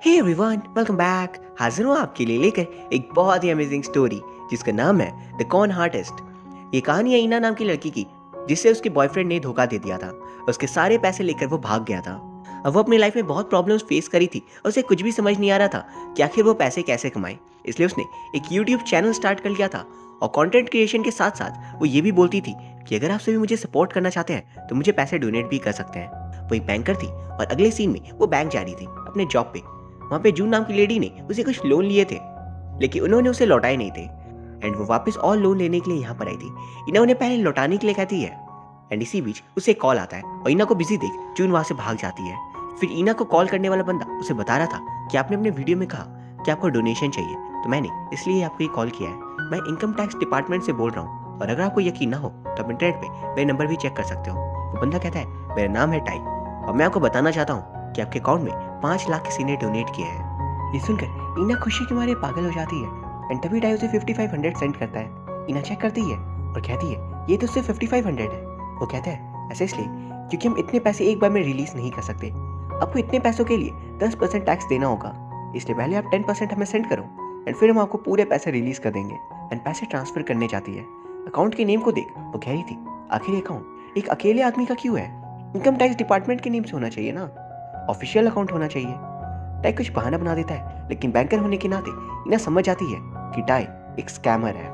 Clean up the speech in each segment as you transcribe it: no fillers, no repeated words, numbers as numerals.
Hey everyone, welcome back. हाजिर हूँ आपके लिए लेकर एक बहुत ही अमेजिंग स्टोरी जिसका नाम है द कॉन आर्टिस्ट। ये कहानी है ईना नाम की लड़की की जिससे उसके बॉयफ्रेंड ने धोखा दे दिया था। उसके सारे पैसे लेकर वो भाग गया था। अब वो अपनी लाइफ में बहुत प्रॉब्लम्स फेस करी थी और उसे कुछ भी समझ नहीं आ रहा था कि आखिर वो पैसे कैसे कमाए। इसलिए उसने एक यूट्यूब चैनल स्टार्ट कर लिया था और कंटेंट क्रिएशन के साथ साथ वो ये भी बोलती थी कि अगर आप सभी मुझे सपोर्ट करना चाहते हैं तो मुझे पैसे डोनेट भी कर सकते हैं। वो एक बैंकर थी और अगले सीन में वो बैंक जा रही थी अपने जॉब पे। वहाँ पे जून नाम की लेडी ने उसे कुछ लोन लिए थे लेकिन उन्होंने उसे लौटाए नहीं थे एंड वो वापस और लोन लेने के लिए यहाँ पर आई थी। इना उन्हें पहले लौटाने के लिए कहती है एंड इसी बीच उसे कॉल आता है और इना को बिजी देख जून वहाँ से भाग जाती है। फिर इना को कॉल करने वाला बंदा उसे बता रहा था कि आपने अपने वीडियो में कहा कि आपको डोनेशन चाहिए तो मैंने इसलिए आपको ये कॉल किया है। मैं इनकम टैक्स डिपार्टमेंट से बोल रहा हूँ और अगर आपको यकीन ना हो तो आप इंटरनेट पे मेरे नंबर भी चेक कर सकते हो। वो बंदा कहता है मेरा नाम है टाई और मैं आपको बताना चाहता हूँ कि आपके अकाउंट में 5 लाख किसी ने डोनेट किए हैं। ये सुनकर इना खुशी के मारे पागल हो जाती है एंड तभी टाई उसे 5500 सेंड करता है। इना चेक करती है और कहती है ये तो सिर्फ 5500 है। वो कहता है ऐसे इसलिए क्योंकि हम इतने पैसे एक बार में रिलीज नहीं कर सकते। आपको इतने पैसों के लिए 10% टैक्स देना होगा, इसलिए पहले आप 10% हमें सेंड करो एंड फिर हम आपको पूरे पैसे रिलीज कर देंगे। एंड पैसे ट्रांसफर करने जाती है। अकाउंट के नेम को देख वो कह रही थी आखिर अकाउंट एक अकेले आदमी का क्यों है? इनकम टैक्स डिपार्टमेंट के नेम से होना चाहिए ना, ऑफिशियल अकाउंट होना चाहिए। टाई कुछ बहाना बना देता है लेकिन बैंकर होने के नाते इना समझ जाती है कि टाई एक स्कैमर है।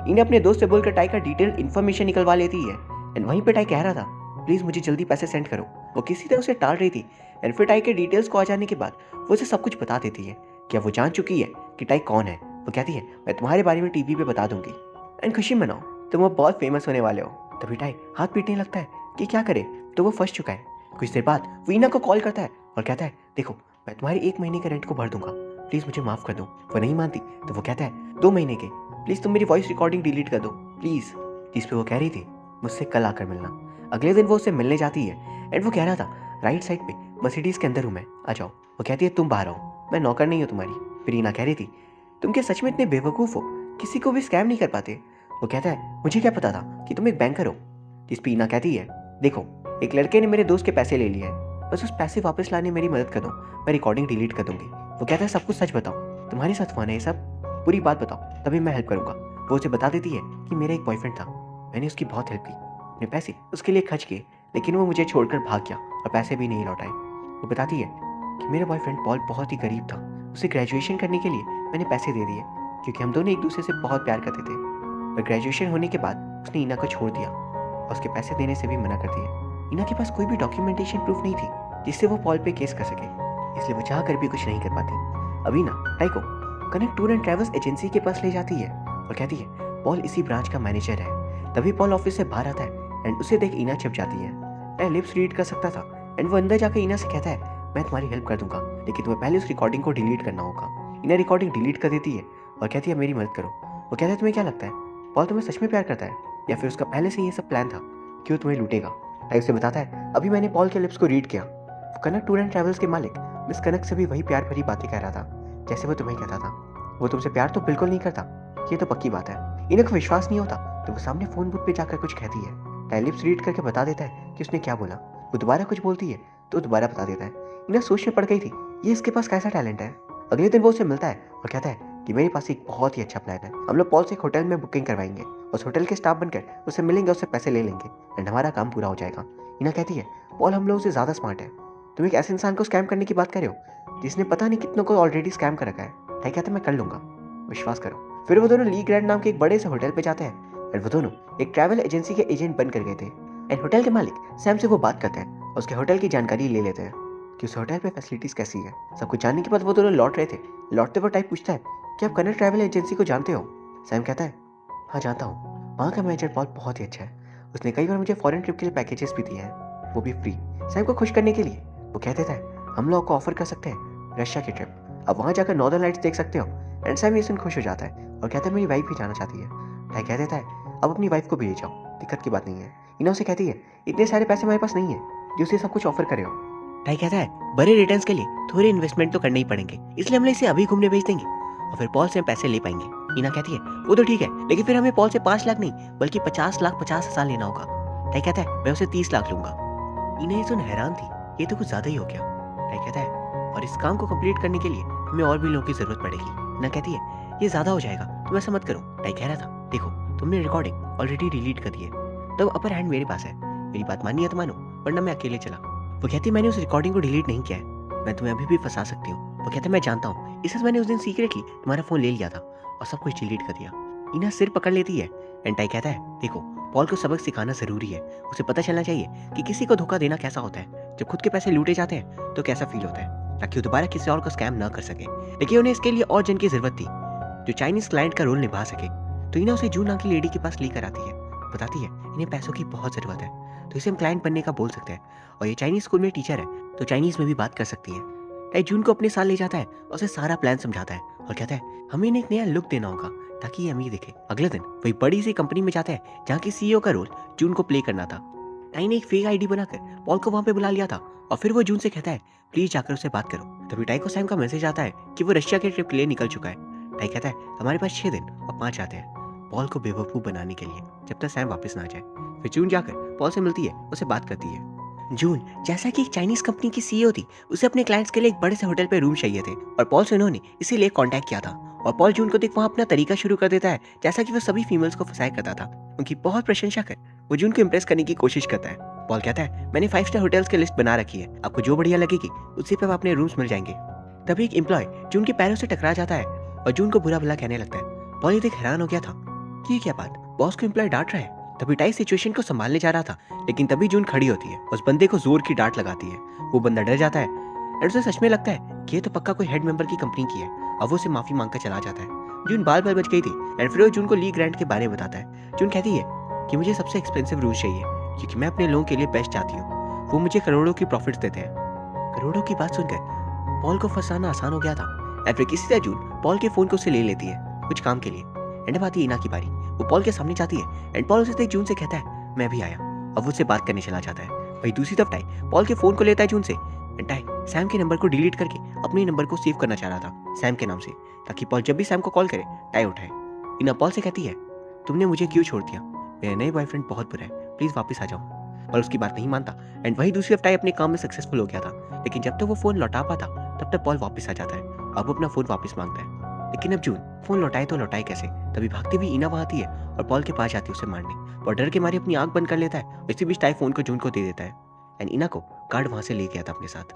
इन्हें अपने दोस्त से बोलकर टाई का डिटेल इन्फॉर्मेशन निकलवा लेती है एंड वहीं पे टाई कह रहा था प्लीज मुझे जल्दी पैसे सेंड करो। वो किसी तरह उसे टाल रही थी एंड फिर टाई के डिटेल्स को आ जाने के बाद वो उसे सब कुछ बता देती है कि अब वो जान चुकी है कि टाई कौन है। वो कहती है मैं तुम्हारे बारे में टीवी पे बता दूंगी एंड खुशी मनाओ, तुम वो बहुत फेमस होने वाले हो। तभी टाई हाथ पीटने लगता है कि क्या करे, तो वो फंस चुका है। कुछ देर बाद वो ईना को कॉल करता है और कहता है देखो मैं तुम्हारे 1 महीने के रेंट को भर दूंगा, प्लीज मुझे माफ कर दो। वो नहीं मानती तो वो कहता है 2 महीने के, प्लीज तुम मेरी वॉइस रिकॉर्डिंग डिलीट कर दो प्लीज। जिस पे वो कह रही थी मुझसे कल आकर मिलना। अगले दिन वो उससे मिलने जाती है एंड वो कह रहा था राइट साइड पे मर्सिडीज के अंदर हूँ मैं, आ जाओ। वो कहती है तुम बाहर आओ, मैं नौकर नहीं हूँ तुम्हारी। फिर ईना कह रही थी तुम क्या सच में इतने बेवकूफ़ हो, किसी को भी स्कैम नहीं कर पाते? वो कहता है मुझे क्या पता था कि तुम एक बैंकर हो। जिस पे ईना कहती है देखो एक लड़के ने मेरे दोस्त के पैसे ले लिए हैं, बस उस पैसे वापस लाने मेरी मदद कर दो, मैं रिकॉर्डिंग डिलीट कर दूंगी। वो कहता है सब कुछ सच बताओ, तुम्हारे साथ हुआ ना ये सब, पूरी बात बताओ तभी मैं हेल्प करूंगा। वो उसे बता देती है कि मेरा एक बॉयफ्रेंड था, मैंने उसकी बहुत हेल्प की, अपने पैसे उसके लिए खर्च किए लेकिन वो मुझे छोड़कर भाग गया और पैसे भी नहीं लौटाए। वो बताती है कि मेरा बॉयफ्रेंड पॉल बहुत ही गरीब था, उसे ग्रेजुएशन करने के लिए मैंने पैसे दे दिए क्योंकि हम दोनों एक दूसरे से बहुत प्यार करते थे। पर ग्रेजुएशन होने के बाद उसने ईना को छोड़ दिया और उसके पैसे देने से भी मना कर दिया। ईना के पास कोई भी डॉक्यूमेंटेशन प्रूफ नहीं थी जिससे वो पॉल पे केस कर सके, इसलिए वो चाह कर भी कुछ नहीं कर पाती। अभी ना टाई को connect tour and travels agency के पास ले जाती है और कहती है पॉल इसी ब्रांच का मैनेजर है। तभी पॉल ऑफिस से बाहर आता है एंड उसे देख ईना छिप जाती है। टाई लिप्स रीड कर सकता था एंड वो अंदर जाकर ईना से कहता है मैं तुम्हारी हेल्प कर दूंगा लेकिन तुम्हें पहले उस रिकॉर्डिंग को डिलीट करना होगा। ईना रिकॉर्डिंग डिलीट कर देती है और कहती है मेरी मदद करो। वो कहता है तुम्हें क्या लगता है पॉल तुम्हें सच में प्यार करता है या फिर उसका पहले से ये सब प्लान था, क्यों तुम्हें लूटेगा? टाई उसे बताता है अभी मैंने पॉल के लिप्स को रीड किया, वो कनक टूर एंड ट्रैवल्स के मालिक मिस कनक से भी वही प्यार भरी बातें कह रहा था जैसे वो तुम्हें कहता था। वो तुमसे प्यार तो बिल्कुल नहीं करता, ये तो पक्की बात है। ईना को विश्वास नहीं होता तो वो सामने फोन बूथ पे जाकर कुछ कहती है। टाई लिप्स रीड करके बता देता है कि उसने क्या बोला। वो दोबारा कुछ बोलती है तो दोबारा बता देता है। ईना सोच में पड़ गई थी ये इसके पास कैसा टैलेंट है। अगले दिन वो उससे मिलता है और कहता है कि मेरे पास एक बहुत ही अच्छा प्लान है, हम लोग पॉल से एक होटल में बुकिंग करवाएंगे, उस होटल के स्टाफ बनकर उससे मिलेंगे, उससे पैसे ले लेंगे एंड हमारा काम पूरा हो जाएगा। ईना कहती है पॉल हम लोगों से ज़्यादा स्मार्ट है, तुम एक ऐसे इंसान को स्कैम करने की बात कर रहे हो जिसने पता नहीं कितनों को ऑलरेडी स्कैम कर रखा है। टाई कहता है मैं कर लूंगा, विश्वास करो। फिर वो दोनों ली ग्रैंड नाम के एक बड़े से होटल पे जाते हैं एंड वो दोनों एक ट्रैवल एजेंसी के एजेंट बन कर गए थे। एंड होटल के मालिक सैम से वो बात करते हैं और उसके होटल की जानकारी ले लेते हैं कि उस होटल पे फैसिलिटीज कैसी है। सब कुछ जानने के बाद वो दोनों लौट रहे थे। लौटते वो टाई पूछता है कि आप कनक ट्रैवल एजेंसी को जानते हो? सैम कहता है हाँ जानता हूँ, वहाँ का मैनेजर पॉल बहुत ही अच्छा है, उसने कई बार मुझे फॉरेन ट्रिप के लिए पैकेजेस भी दिए हैं, वो भी फ्री। सैम को खुश करने के लिए वो कह देता है हम लोग को ऑफर कर सकते हैं रशिया की ट्रिप, अब वहाँ जाकर नॉर्दर्न लाइट्स देख सकते हो। एंड सैम ये सुन खुश हो जाता है और कहता है मेरी वाइफ भी जाना चाहती है। टाई कह देता है अब अपनी वाइफ को भी ले जाओ, दिक्कत की बात नहीं है। ईना उसे कहती है इतने सारे पैसे हमारे पास नहीं है जो उसे सब कुछ ऑफर करे हो। टाई कहता है बड़े रिटर्न्स के लिए थोड़े इन्वेस्टमेंट तो करने ही पड़ेंगे, इसलिए हम इसे अभी घूमने भेज देंगे और फिर पॉल से हम पैसे ले पाएंगे। ईना कहती है वो तो ठीक है लेकिन फिर हमें पॉल से 5 लाख नहीं बल्कि 50,50,000 लेना होगा। टाई कहता है मैं उसे 30 लाख लूंगा। ईना ये सुन हैरान थी, ये तो कुछ ज्यादा ही हो गया। टाई कहता है और इस काम को कंप्लीट करने के लिए हमें और भी लोगों की जरूरत पड़ेगी। ना कहती है ये ज्यादा हो जाएगा, तुम ऐसा मत करो। टाई कह रहा था देखो तुमने रिकॉर्डिंग ऑलरेडी डिलीट कर दी है, तब अपर हैंड मेरे पास है, मेरी बात माननी है तो मानो वरना मैं अकेले चला। वो कहती है मैंने उस रिकॉर्डिंग को डिलीट नहीं किया है, मैं तुम्हें अभी भी फंसा सकती हूँ। वो कहता है मैं जानता हूँ, इसलिए मैंने उस दिन सीक्रेटली तुम्हारा फोन ले लिया था और सब कुछ डिलीट कर दिया। इना सिर पकड़ लेती है एंड टाई कहता है देखो पॉल को सबक सिखाना जरूरी है, उसे पता चलना चाहिए कि किसी को धोखा देना कैसा होता है, जब खुद के पैसे लूटे जाते हैं तो कैसा फील होता है, ताकि वो दोबारा किसी और को स्कैम ना कर सके। लेकिन उन्हें इसके लिए और जन की जरूरत थी जो चाइनीज क्लाइंट का रोल निभा सके। तो इना उसे जून नाम की लेडी के पास लेकर आती है, बताती है इन्हें पैसों की बहुत जरूरत है, तो इसे हम क्लाइंट बनने का बोल सकते हैं और ये चाइनीज स्कूल में टीचर है तो चाइनीज में भी बात कर सकती है। टाई जून को अपने साथ ले जाता है और उसे सारा प्लान समझाता है और कहता है हमें इन्हें एक नया लुक देना होगा ताकि ये अमीर दिखे। अगले दिन वही बड़ी सी कंपनी में जाता है जहाँ की सीईओ का रोल जून को प्ले करना था। टाई ने एक फेक आईडी बनाकर पॉल को वहाँ पे बुला लिया था और फिर वो जून से कहता है प्लीज जाकर उससे बात करो। तभी टाई को सैम का मैसेज आता है कि वो रशिया के ट्रिप के लिए निकल चुका है। टाई कहता है हमारे पास 6 दिन और 5 आते हैं पॉल को बेवकूफ बनाने के लिए जब तक सैम वापस ना आ जाए। फिर जून जाकर पॉल से मिलती है, उससे बात करती है। जून जैसा कि एक चाइनीज कंपनी की सीईओ थी, उसे अपने क्लाइंट्स के लिए एक बड़े से होटल पे रूम चाहिए थे और पॉल से उन्होंने इसीलिए कांटेक्ट किया था। और पॉल जून को देख वहाँ अपना तरीका शुरू कर देता है जैसा कि वो सभी फीमेल्स को फंसाया करता था। उनकी बहुत प्रशंसा कर वो जून को इम्प्रेस करने की कोशिश करता है। पॉल कहता है मैंने 5 स्टार होटल्स की लिस्ट बना रखी है, आपको जो बढ़िया लगेगी उसी पे अपने रूम्स मिल जाएंगे। तभी एक एम्प्लॉय जून के पैरों से टकरा जाता है और जून को बुरा भला कहने लगता है। पॉल ये देख हैरान हो गया था कि ये क्या बात, बॉस को एम्प्लॉय डांट रहा है। तभी टाई सिचुएशन को संभालने जा रहा था, लेकिन तभी जून खड़ी होती है, उस बंदे को जोर की डांट लगाती है। वो बंदा डर जाता है और उसे सच में लगता है कि ये तो पक्का कोई हेड मेंबर की कंपनी की है। अब वो उसे माफी मांगकर चला जाता है। जून बाल बाल बच गई थी एंड फिर वो जून को ली ग्रांट के बारे में बताता है। जून कहती है कि मुझे सबसे एक्सपेंसिव रूम चाहिए क्योंकि मैं अपने लोगों के लिए बेस्ट चाहती हूँ, वो मुझे करोड़ों की प्रॉफिट्स देते हैं। करोड़ों की बात सुनकर पॉल को फंसाना आसान हो गया था एंड फिर किसी तरह जून पॉल के फोन को उससे ले लेती है कुछ काम के लिए। एंड अब आती है इना की बारी, वो पॉल के सामने जाती है एंड पॉल उसे देख जून से कहता है मैं भी आया। अब वो उससे बात करने चला जाता है। वही दूसरी तरफ टाई पॉल के फोन को लेता है जून से एंड टाई सैम के नंबर को डिलीट करके अपने नंबर को सेव करना चाह रहा था सैम के नाम से, ताकि पॉल जब भी सैम को कॉल करे टाई उठाए। इना पॉल से कहती है तुमने मुझे क्यों छोड़ दिया, मेरा नए बॉयफ्रेंड बहुत बुरा है, प्लीज वापस आ जाओ। और उसकी बात नहीं मानता एंड वही दूसरी तरफ टाई अपने काम में सक्सेसफुल हो गया था, लेकिन जब तक वो फोन लौटा पाता तब तक पॉल वापस आ जाता है। अब वो अपना फोन वापस मांगता है, लेकिन अब जून फोन लौटाए तो लौटाए कैसे। तभी भागती हुई इना वहां आती है और पॉल के पास जाती है उसे मारने। और डर के मारे अपनी आंख बंद कर लेता है। इसी बीच टाई फोन को जून को दे देता है एंड इना को गार्ड वहां से ले गया था अपने साथ।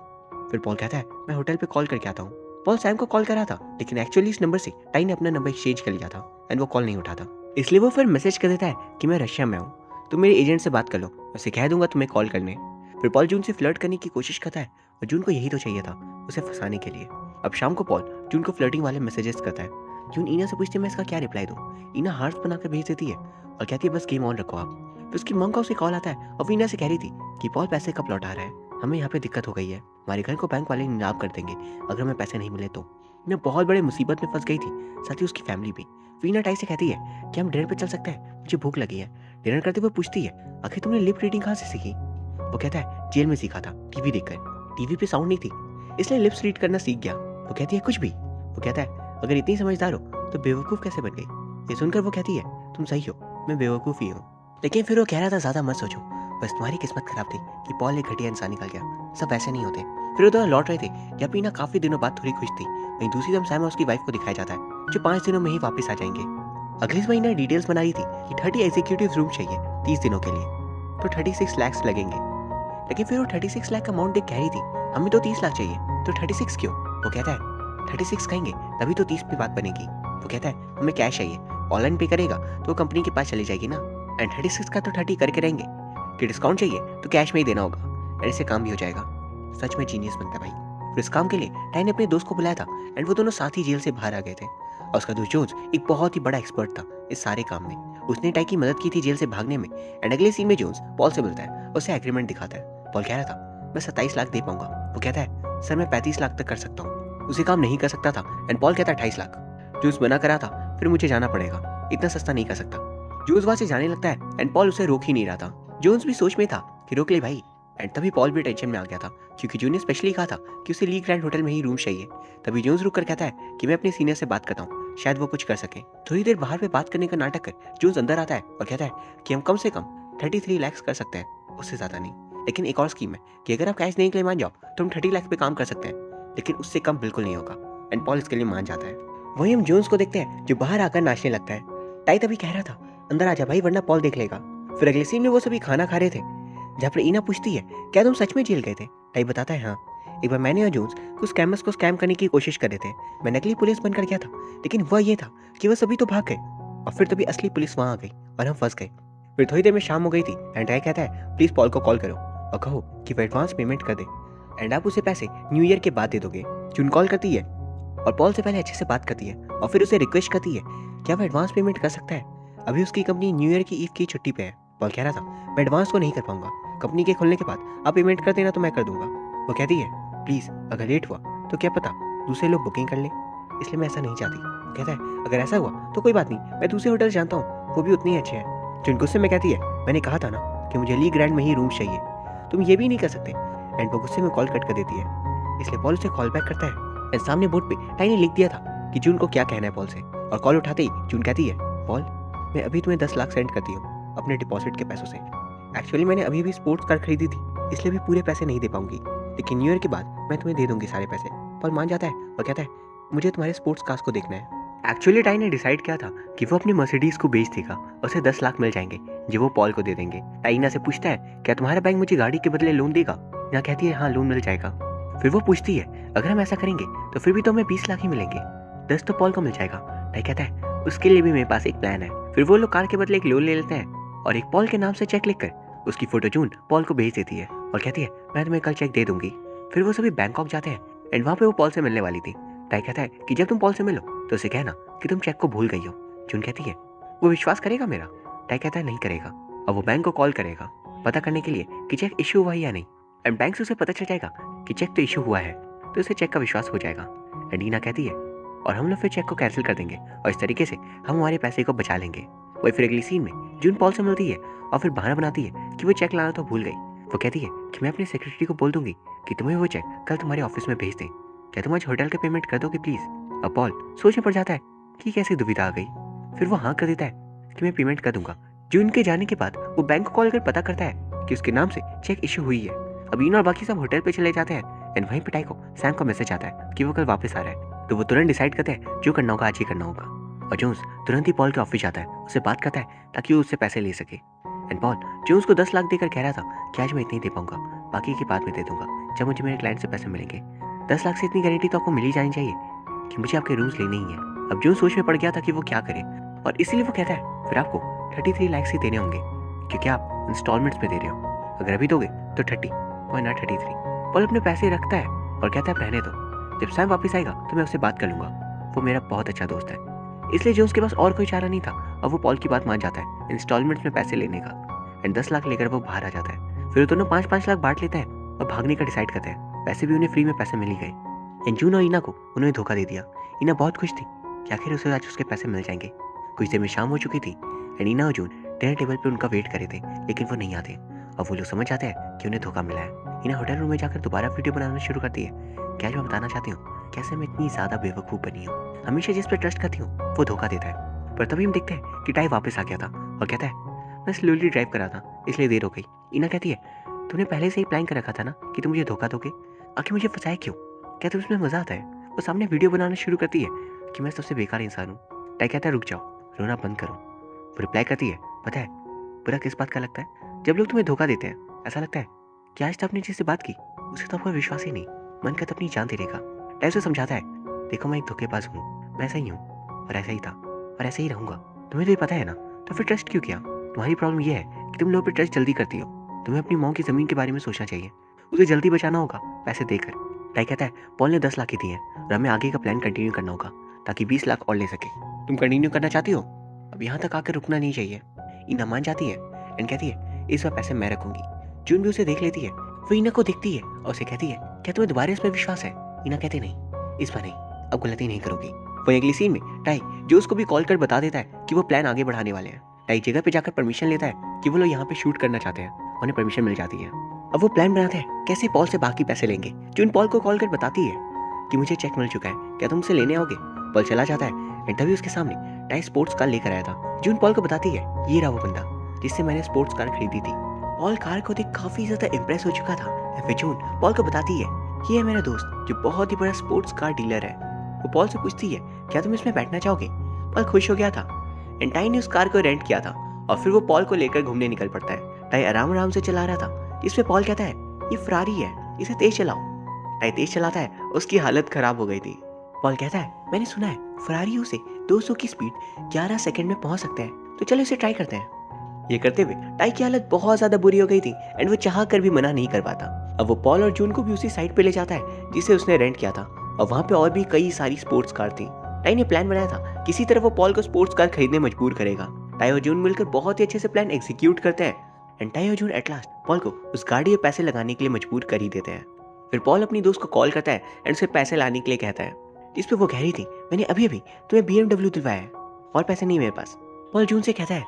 फिर पॉल कहता है मैं होटल पे कॉल करके आता हूँ। पॉल सैम को कॉल कर रहा था, लेकिन एक्चुअली इस नंबर से टाई ने अपना नंबर एक्सचेंज कर लिया था एंड वो कॉल नहीं उठाता, इसलिए वो फिर मैसेज कर देता है कि मैं रशिया में हूँ, तुम मेरे एजेंट से बात कर लो, मैं कह दूंगा तुम्हें कॉल करने। फिर पॉल जून से फ्लर्ट करने की कोशिश करता है और जून को यही तो चाहिए था, उसे फंसाने के लिए। अब शाम को पॉल जून को फ्लर्टिंग वाले मैसेजेस करता है। जून इना से पूछती है मैं इसका क्या रिप्लाई दूँ। इना हार्ट्स बनाकर भेज देती है और कहती है बस गेम ऑन रखो आप। फिर उसकी मम का उसे कॉल आता है और वो इना से कह रही थी कि पॉल पैसे कब लौटा रहा है, हमें यहाँ पे दिक्कत हो गई है, हमारे घर को बैंक वाले नीलाम कर देंगे अगर हमें पैसे नहीं मिले तो। मैं बहुत बड़े मुसीबत में फंस गई थी, साथ ही उसकी फैमिली भी। वीना टाई से कहती है कि हम डिनर पे चल सकते हैं, मुझे भूख लगी है। डिनर करते हुए पूछती है आखिर तुमने लिप रीडिंग कहाँ से सीखी। वो कहता है जेल में सीखा था, टीवी देखकर, टीवी पे साउंड नहीं थी इसलिए लिप्स रीड करना सीख गया। वो कहती है कुछ भी। वो कहता है अगर इतनी समझदार हो तो बेवकूफ़ कैसे बन गई। ये सुनकर वो कहती है तुम सही हो, मैं बेवकूफ़ ही हूँ। लेकिन फिर वो कह रहा था ज़्यादा मत सोचो, बस तुम्हारी किस्मत खराब थी कि पॉल एक घटिया इंसान निकल गया, सब ऐसे नहीं होते। फिर वो दोनों लौट रहे थे जब मीना काफ़ी दिनों बाद थोड़ी खुश थी। वहीं दूसरी तरफ सैम और उसकी वाइफ को दिखाया जाता है जो 5 दिनों में ही वापस आ जाएंगे। अगले महीने डिटेल्स बना रही थी कि 30 एग्जीक्यूटिव रूम चाहिए 30 दिनों के लिए, तो 36 लाख लगेंगे। लेकिन फिर वो 36 लाख का अमाउंट देख कह रही थी हमें तो 30 लाख चाहिए, तो 36 क्यों। वो कहता है 36 कहेंगे तभी तो 30 पे बात बनेगी। वो कहता है हमें कैश चाहिए, ऑनलाइन पे करेगा तो कंपनी के पास चली जाएगी ना, एंड 36 का तो 30 करके रहेंगे कि डिस्काउंट चाहिए तो कैश में ही देना होगा एंड इससे काम भी हो जाएगा। सच में जीनियस बनता है भाई। फिर इस काम के लिए टाई ने अपने दोस्त को बुलाया था एंड वो दोनों साथ ही जेल से बाहर आ गए थे। और उसका दोस्त जोन्स एक बहुत ही बड़ा एक्सपर्ट था इस सारे काम में, उसने टाई की मदद की थी जेल से भागने में। एंड अगले सीन में जोन्स पॉल से मिलता है, उसे एग्रीमेंट दिखाता है। पॉल कह रहा था मैं 27 लाख दे पाऊंगा। वो कहता है सर मैं 35 लाख तक कर सकता हूँ। उसे काम नहीं कर सकता था एंड पॉल कहता है 28 लाख। जोन्स मना करा था फिर मुझे जाना पड़ेगा, इतना सस्ता नहीं कर सकता। जोन्स वहां से जाने लगता है एंड पॉल उसे रोक ही नहीं रहा था। जोन्स भी सोच में था कि रोक ले भाई, एंड तभी पॉल भी टेंशन में आ गया था क्योंकि जून ने स्पेशली कहा था कि उसे ली ग्रैंड होटल में ही रूम चाहिए। तभी जोन्स रुक कर कहता है कि मैं अपने सीनियर से बात करता हूँ, शायद वो कुछ कर सके। थोड़ी देर बाहर पे बात करने का नाटक कर जोन्स अंदर आता है और कहता है कि हम कम से कम 33 लाख कर सकते हैं, उससे ज्यादा नहीं। लेकिन एक और स्कीम है कि अगर आप कैश नहीं के लिए मान जाओ तो हम 30 लाख पे काम कर सकते हैं। लेकिन उससे कम बिल्कुल नहीं होगा। एंड पॉल इसके लिए मान जाता है। वहीं हम जोन्स को देखते हैं जो बाहर आकर नाचने लगता है। टाई तभी कह रहा था अंदर आ जा भाई वरना पॉल देख लेगा। फिर अगले सीन में वो सभी खाना खा रहे थे जहाँ पर ईना पूछती है क्या तुम सच में जेल गए थे। टाई बताता है हाँ, एक बार मैंने और जोन्स कुछ स्कैमर्स को स्कैम करने की कोशिश कर रहे थे। मैं नकली पुलिस बनकर गया था, लेकिन हुआ ये था कि वह सभी तो भाग गए और फिर तभी असली पुलिस वहां आ गई और हम फंस गए। फिर थोड़ी देर में शाम हो गई थी एंड टाई कहता है प्लीज पॉल को कॉल करो और कहो कि वह एडवांस पेमेंट कर दे एंड आप उसे पैसे न्यू ईयर के बाद दे दोगे। जून कॉल करती है और पॉल से पहले अच्छे से बात करती है और फिर उसे रिक्वेस्ट करती है क्या वह एडवांस पेमेंट कर सकता है। अभी उसकी कंपनी न्यू ईयर की ईव की छुट्टी पे है। पॉल कह रहा था मैं एडवांस को नहीं कर पाऊंगा, कंपनी के खुलने के बाद आप पेमेंट कर देना तो मैं कर दूंगा। वो कहती है प्लीज अगर लेट हुआ तो क्या पता दूसरे लोग बुकिंग कर ले, इसलिए मैं ऐसा नहीं चाहती। वो कहता है अगर ऐसा हुआ तो कोई बात नहीं, मैं दूसरे होटल जानता हूँ वो भी उतने ही अच्छे हैं। जिन गुस्से में कहती है मैंने कहा था ना कि मुझे ली ग्रैंड में ही रूम चाहिए, तुम ये भी नहीं कर सकते। एंड वो गुस्से में कॉल कट कर देती है, इसलिए पॉल उसे कॉल बैक करता है। एंड सामने बोर्ड पे टाई ने लिख दिया था कि जून को क्या कहना है पॉल से, और कॉल उठाते ही जून कहती है पॉल मैं अभी तुम्हें 10 लाख सेंड करती हूँ अपने डिपॉजिट के पैसों से। एक्चुअली मैंने अभी भी स्पोर्ट्स कार खरीदी थी इसलिए भी पूरे पैसे नहीं दे पाऊंगी, लेकिन न्यू ईयर के बाद मैं तुम्हें दे दूंगी सारे पैसे। पॉल मान जाता है और कहता है मुझे तुम्हारे स्पोर्ट्स कार्स को देखना है। एक्चुअली टाई ने डिसाइड किया था कि वो अपनी मर्सिडीज को बेच देगा और उसे 10 लाख मिल जाएंगे जो वो पॉल को दे देंगे। टाई ईना से पूछता है क्या तुम्हारा बैंक मुझे गाड़ी के बदले लोन देगा। ईना कहती है हाँ लोन मिल जाएगा। फिर वो पूछती है अगर हम ऐसा करेंगे तो फिर भी तो हमें 20 लाख ही मिलेंगे, 10 तो पॉल को मिल जाएगा। टाई कहता है उसके लिए भी मेरे पास एक प्लान है। फिर वो लोग कार के बदले एक लोन ले लेते हैं और एक पॉल के नाम से चेक लिखकर उसकी फोटो जून पॉल को भेज देती है और कहती है मैं तुम्हें कल चेक दे दूंगी। फिर वो सभी बैंकॉक जाते हैं एंड वहाँ पे वो पॉल से मिलने वाली थी। टाई कहता है कि जब तुम पॉल से मिलो तो उसे कहना कि तुम चेक को भूल गई हो। जून कहती है वो विश्वास करेगा मेरा। टाई कहता है नहीं करेगा और वो बैंक को कॉल करेगा पता करने के लिए कि चेक इशू हुआ है या नहीं। एंड बैंक से उसे पता चल जाएगा कि चेक तो इशू हुआ है तो उसे चेक का विश्वास हो जाएगा। एंड ईना कहती है और हम लोग फिर चेक को कैंसिल कर देंगे और इस तरीके से हम हमारे पैसे को बचा लेंगे। वही फिर अगली सीन में जून पॉल से मिलती है और फिर बहाना बनाती है कि वो चेक लाना तो भूल गई। वो कहती है कि मैं अपने सेक्रेटरी को बोल दूंगी कि तुम्हें वो चेक कल तुम्हारे ऑफिस में भेज दें, क्या तुम आज होटल का पेमेंट कर दोगे प्लीज। अब पॉल सोच में पड़ जाता है कि कैसी दुविधा आ गई। फिर वो हाँ कर देता है कि मैं पेमेंट कर दूंगा। जून के जाने के बाद वो बैंक को कॉल कर पता करता है कि उसके नाम से चेक इशू हुई है। अब ईना और बाकी सब होटल पे चले जाते हैं एंड वहीं पे टाई को सैम का मैसेज आता है कि वो कल वापस आ रहा है। तो वो तुरंत डिसाइड करते हैं जो करना होगा आज ही करना होगा। और जोन्स तुरंत ही पॉल के ऑफिस जाता है, उससे बात करता है ताकि वो उससे पैसे ले सके। एंड पॉल जोन्स को 10 लाख देकर कह रहा था कि आज मैं इतने ही दे पाऊंगा, बाकी की बाद में दे दूंगा जब मुझे मेरे क्लाइंट से पैसे मिलेंगे। 10 लाख से इतनी गारंटी तो आपको मिल ही जानी चाहिए कि मुझे आपके रूम्स लेने ही है। अब जोन्स सोच में पड़ गया था कि वो क्या करे और इसीलिए वो कहता है फिर आपको 33 लाख से देने होंगे क्योंकि आप इंस्टॉलमेंट्स में दे रहे हो, अगर अभी दोगे तो 30 और ना 33। पॉल अपने पैसे रखता है और कहता है रहने दो, जब सैम वापस आएगा तो मैं उससे बात कर लूंगा, वो मेरा बहुत अच्छा दोस्त है। इसलिए जो उसके पास और कोई चारा नहीं था और वो पॉल की बात मान जाता है इंस्टॉलमेंट्स में पैसे लेने का। एंड 10 लाख लेकर वो बाहर आ जाता है। फिर दोनों 5-5 लाख बांट लेते हैं और भागने का डिसाइड करते हैं। वैसे भी उन्हें फ्री में पैसे मिल ही गए। एंड जून और ईना को उन्होंने धोखा दे दिया। ईना बहुत खुश थी कि आखिर उसे आज उसके पैसे मिल जाएंगे। कुछ देर में शाम हो चुकी थी एंड ईना और जून डिनर टेबल पर उनका वेट कर रहे थे, लेकिन वो नहीं आते और वो लोग समझ जाते हैं कि उन्हें धोखा मिला है। ईना होटल रूम में जाकर दोबारा वीडियो बनाना शुरू करती है कि आज मैं बताना चाहती हूँ कैसे मैं इतनी ज्यादा बेवकूफ बनी हूँ, हमेशा जिस पर ट्रस्ट करती हूँ वो धोखा देता है। पर तभी हम देखते हैं कि टाई वापस आ गया था और कहता है मैं स्लोली ड्राइव कर रहा था इसलिए देर हो गई। ईना कहती है तूने पहले से ही प्लान कर रखा था ना कि तुम मुझे धोखा दोगे, आखिर मुझे फंसाए क्यों, क्या तुम्हें इसमें मजा आता है। वो सामने वीडियो बनाना शुरू करती है कि मैं सबसे बेकार इंसान हूँ। टाई कहता है रुक जाओ, रोना बंद करो। वो रिप्लाई करती है पता है बुरा किस बात का लगता है, जब लोग तुम्हें धोखा देते हैं ऐसा लगता है कि आज तक आपने जिससे बात की उसे तो आपका विश्वास ही नहीं, मन का तो अपनी जान दे देगा। टाई उसे समझाता है देखो मैं एक धोखेबाज हूँ, मैं ऐसा ही हूँ और ऐसा ही था और ऐसे ही रहूंगा, तुम्हें तो ये पता है ना, तो फिर ट्रस्ट क्यों किया। तुम्हारी प्रॉब्लम ये है कि तुम लोग पे ट्रस्ट जल्दी करती हो, तुम्हें अपनी माँ की जमीन के बारे में सोचना चाहिए, उसे जल्दी बचाना होगा पैसे देकर। टाई कहता है पॉल ने 10 लाख ही दिए हैं और हमें आगे का प्लान कंटिन्यू करना होगा ताकि 20 लाख और ले सके। तुम कंटिन्यू करना चाहती हो, अब यहाँ तक आकर रुकना नहीं चाहिए। ईना मान जाती है एंड कहती है इस बार पैसे मैं रखूंगी। जून भी उसे देख लेती है, वो ईना को देखती है और उसे कहती है क्या तुम्हें दोबारा इस पर विश्वास है। ईना कहती नहीं इस बार नहीं, अब गलती नहीं करोगी। वही अगली सीन में टाई जो उसको भी कॉल कर बता देता है कि वो प्लान आगे बढ़ाने वाले हैं। टाई जगह पे जाकर परमिशन लेता है कि वो लोग यहाँ पे शूट करना चाहते हैं, उन्हें परमिशन मिल जाती है। अब वो प्लान बनाते हैं कैसे पॉल से बाकी पैसे लेंगे। जून पॉल को कॉल कर बताती है कि मुझे चेक मिल चुका है, क्या तुम उसे लेने आओगे। पॉल चला जाता है एंड तभी उसके सामने टाई स्पोर्ट्स कार लेकर आया था। जून पॉल को बताती है ये रहा वो बंदा जिससे मैंने स्पोर्ट्स कार खरीदी थी। पॉल कार को देख काफी ज्यादा इंप्रेस हो चुका था। फिर जून पॉल को बताती है ये है मेरा दोस्त जो बहुत ही बड़ा स्पोर्ट्स कार डीलर है। वो पॉल से पूछती है, क्या तुम इसमें बैठना चाहोगे? पॉल खुश हो गया था। एंड टाई ने उस कार को रेंट किया था और फिर वो पॉल को लेकर घूमने निकल पड़ता है। टाई आराम आराम से चला रहा था, जिसमें पॉल कहता है, ये फरारी है, इसे तेज चलाओ। टाई तेज चलाता है, उसकी हालत खराब हो गई थी। पॉल कहता है, मैंने सुना है फरारियों से 200 की स्पीड 11 सेकंड में पहुंच सकते हैं, तो चलो इसे ट्राई करते हैं। ये करते हुए टाई की हालत बहुत ज्यादा बुरी हो गई थी एंड वो चाह कर भी मना नहीं कर पाता। अब वो पॉल और जून को भी उसी साइड पे ले जाता है जिसे उसने रेंट किया था और वहाँ पे और भी कई सारी स्पोर्ट्स कार थी। टाई ने प्लान बनाया था किसी तरह वो पॉल को स्पोर्ट्स कार खरीदने मजबूर करेगा। टाई और जून मिलकर बहुत ही अच्छे से प्लान एग्जीक्यूट करते हैं एंड टाई और जून एट लास्ट पॉल को उस गाड़ी में पैसे लगाने के लिए मजबूर कर ही देते हैं। फिर पॉल अपनी दोस्त को कॉल करता है एंड उसे पैसे लाने के लिए कहता है, जिस पे वो कह रही थी, मैंने अभी अभी तुम्हें BMW दिलवाया है और पैसे नहीं मेरे पास। पॉल जून से कहता है,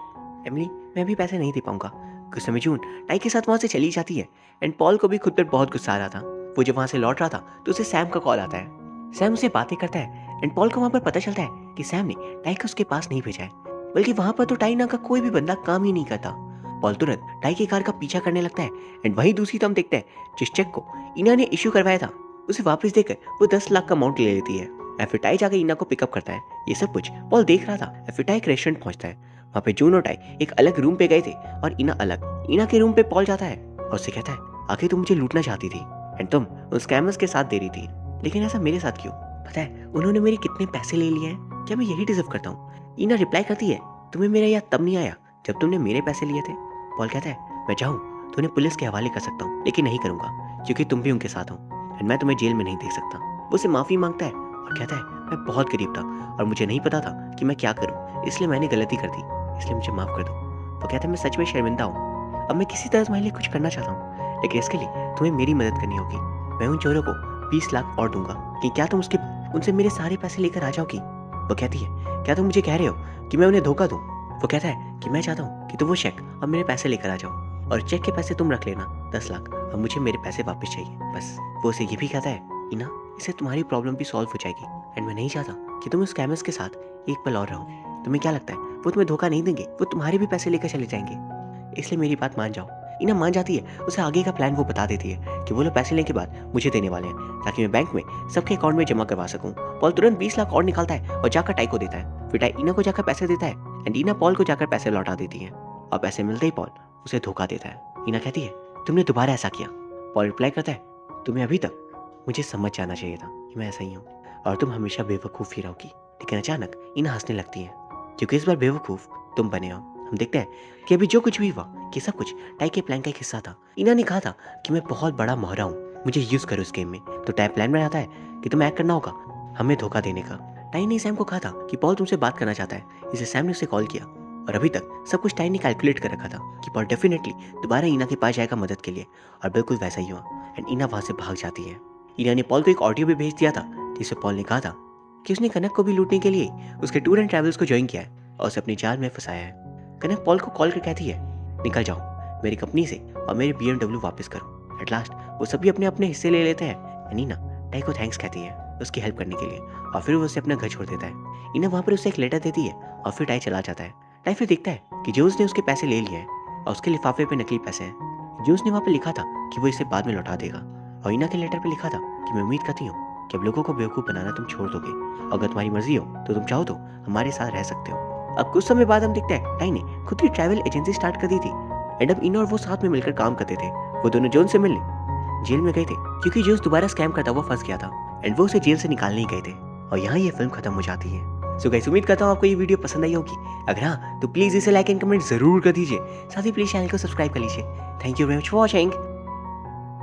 एमिली मैं अभी पैसे नहीं दे पाऊंगा। कुछ समय जून टाई के साथ वहाँ से चली जाती है एंड पॉल को भी खुद पर बहुत गुस्सा आ रहा था। वो जब वहाँ से लौट रहा था तो उसे सैम का कॉल आता है। सैम उसे बातें करता है एंड पॉल को वहाँ पर पता चलता है कि सैम ने टाई को उसके पास नहीं भेजा है, बल्कि वहाँ पर तो टाई ना का कोई भी बंदा काम ही नहीं करता। पॉल तुरंत टाई की कार का पीछा करने लगता है एंड वहीं दूसरी तरफ देखते हैं जिस चेक को इना ने इश्यू करवाया था उसे वापस देकर वो 10 लाख का अमाउंट ले लेती है। फिर टाई जाकर इना को पिकअप करता है। ये सब कुछ पॉल देख रहा था। फिर टाई एक रेस्टोरेंट पहुंचता है। वहाँ पे जून और टाई एक अलग रूम पे गए थे और इना अलग। इना के रूम पे पॉल जाता है और उससे कहता है, आखिर तुम मुझे लूटना चाहती थी एंड तुम उस स्कैमर्स के साथ दे रही थी, लेकिन ऐसा मेरे साथ क्यों? पता है उन्होंने मेरे कितने पैसे ले लिए हैं? क्या मैं यही डिजर्व करता हूँ? इना रिप्लाई करती है, तुम्हें मेरा याद तब नहीं आया जब तुमने मेरे पैसे लिए थे। पॉल कहता है, मैं चाहूँ तो उन्हें पुलिस के हवाले कर सकता हूँ, लेकिन नहीं करूंगा क्योंकि तुम भी उनके साथ हो एंड मैं तुम्हें जेल में नहीं देख सकता। वो उसे माफी मांगता है और कहता है, मैं बहुत गरीब था और मुझे नहीं पता था कि मैं क्या करूं, इसलिए मैंने गलती कर दी, इसलिए मुझे माफ कर दो। वो कहता है, मैं सच में शर्मिंदा हूँ। अब मैं किसी तरह तुम्हारे लिए कुछ करना चाहता हूँ, लेकिन इसके लिए तुम्हें मेरी मदद करनी होगी। मैं उन चोरों को 20 लाख और दूंगा कि क्या तुम उनसे मेरे सारे पैसे लेकर आ जाओगी? वो कहती है, क्या तुम मुझे कह रहे हो कि मैं उन्हें धोखा दूं? वो कहता है कि मैं चाहता हूँ कि तुम वो चेक और मेरे पैसे लेकर आ जाओ और चेक के पैसे तुम रख लेना 10 लाख और मुझे मेरे पैसे वापस चाहिए बस। वो उसे ये भी कहता है, इना इससे तुम्हारी प्रॉब्लम भी सॉल्व हो जाएगी एंड मैं नहीं चाहता कि तुम उस स्कैमर्स के साथ एक पल और रहो। तुम्हें क्या लगता है वो तुम्हें धोखा नहीं देंगे? वो तुम्हारे भी पैसे लेकर चले जाएंगे, इसलिए मेरी बात मान जाओ। इना मान जाती है। उसे आगे का प्लान वो बता देती है कि वो लोग पैसे लेने के बाद मुझे देने वाले हैं ताकि मैं बैंक में सबके अकाउंट में जमा करवा सकूं। पॉल तुरंत 20 लाख और निकालता है और जाकर टाई को देता है। फिर टाई इना को जाकर पैसे देता है एंड इना पॉल को जाकर पैसे लौटा देती है और पैसे मिलते ही पॉल उसे धोखा देता है। इना कहती है, तुमने दोबारा ऐसा किया। पॉल रिप्लाई करता है, तुम्हें अभी तक मुझे समझ जाना चाहिए था कि मैं ऐसा ही हूँ और तुम हमेशा बेवकूफ़ ही रहोगी। लेकिन अचानक इना हंसने लगती है क्योंकि इस बार बेवकूफ़ तुम बने हो। हम देखते हैं कि अभी जो कुछ भी हुआ कि सब कुछ टाई के प्लान का एक हिस्सा था। इना ने कहा था कि मैं बहुत बड़ा मोहरा हूँ, मुझे यूज़ करो इस गेम में। तो टाई प्लान बनाता है कि तुम्हें एक्ट करना होगा हमें धोखा देने का। टाई ने सैम को कहा था कि पॉल तुमसे बात करना चाहता है, इसे सैम ने उसे कॉल किया और अभी तक सब कुछ टाई ने कैलकुलेट कर रखा था कि पॉल डेफिनेटली दोबारा इना के पास जाएगा मदद के लिए और बिल्कुल वैसा ही हुआ एंड इना वहाँ से भाग जाती है। इना ने पॉल को एक ऑडियो भी भेज दिया था जिसे पॉल ने कहा था कि उसने कनक को भी लूटने के लिए उसके टूर एंड ट्रैवल्स को ज्वाइन किया है और उसे अपनी जाल में फंसाया है। कनक पॉल को कॉल कर कहती है, निकल जाओ मेरी कंपनी से और मेरे BMW वापस करो। एट लास्ट वो सभी अपने अपने हिस्से ले लेते हैं। इना टाई को थैंक्स कहती है उसकी हेल्प करने के लिए और फिर वो उसे अपना घर छोड़ देता है। इना वहाँ पर उसे एक लेटर देती है और फिर टाई चला जाता है। टाई फिर देखता है कि जूस ने उसके पैसे ले लिए हैं और उसके लिफाफे पे नकली पैसे हैं। जूस ने वहाँ पर लिखा था कि वो इसे बाद में लौटा देगा और इना के लेटर पे लिखा था कि मैं उम्मीद करती हूँ कि अब लोगों को बेवकूफ़ बनाना तुम छोड़ दोगे। अगर तुम्हारी मर्जी हो तो तुम चाहो तो हमारे साथ रह सकते हो। अब कुछ समय बाद हम देखते हैं टाई ने खुद की ट्रैवल एजेंसी स्टार्ट कर दी थी एंड अब इना और वो साथ में मिलकर काम करते थे। वो दोनों जोन से मिलने जेल में गए थे क्योंकि जोस दोबारा स्कैम करता हुआ फंस गया था एंड वो उसे जेल से निकालने ही गए थे। और यहाँ ये फिल्म खत्म हो जाती है। सो गाइस उम्मीद करता हूँ आपको ये वीडियो पसंद आई होगी। अगर हाँ तो प्लीज इसे लाइक एंड कमेंट जरूर कर दीजिए। साथ ही प्लीज चैनल को सब्सक्राइब कर लीजिए। Thank you very much for watching.